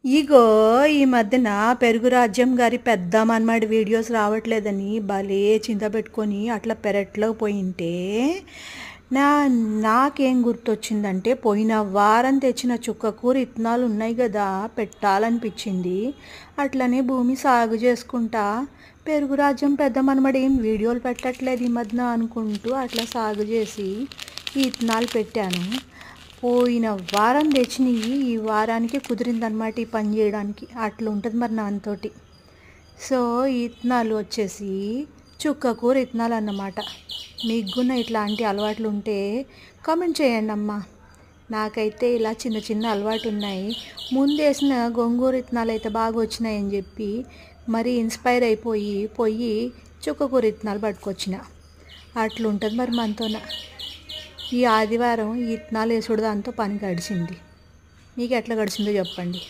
ఇగో ఈ మధ్యన పెరుగు రాజ్యం గారి పెద్ద మనమాడి వీడియోస్ రావట్లేదని భలే చింత పెట్టుకొని అట్లా పెరట్లో పోయింటే నా నాకేం గుర్తొచ్చిందంటే పోయిన వారం తెచ్చిన చుక్కకూర ఇత్తనాలు ఉన్నాయి కదా పెట్టాలనిపించింది. అట్లనే భూమి సాగు చేసుకుంటా పెరుగు రాజ్యం పెద్ద మనమడి ఏం వీడియోలు పెట్టట్లేదు ఈ మధ్యన అనుకుంటూ అట్లా సాగు చేసి ఈ ఇత్తనాలు పెట్టాను. పోయిన వారం తెచ్చినవి ఈ వారానికి కుదిరిందనమాట ఈ పని చేయడానికి. అట్లా ఉంటుంది మరి నాతోటి. సో ఈ ఇత్తనాలు వచ్చేసి చుక్కకూర ఇత్తనాలు అన్నమాట. మీకు కూడా ఇట్లాంటి అలవాట్లు ఉంటే కామెంట్ చేయండి అమ్మా. నాకైతే ఇలా చిన్న చిన్న అలవాటు ఉన్నాయి. ముందేసిన గోంగూర ఇత్తనాలు అయితే బాగా వచ్చినాయని చెప్పి మరి ఇన్స్పైర్ అయిపోయి చుక్కకూర ఇత్తనాలు పట్టుకొచ్చిన. అట్లుంటుంది మరి మనతోన. ఈ ఆదివారం ఈ ఇత్తనాలు వేసుడు దాంతో పని గడిచింది. మీకు ఎట్లా గడిచిందో చెప్పండి.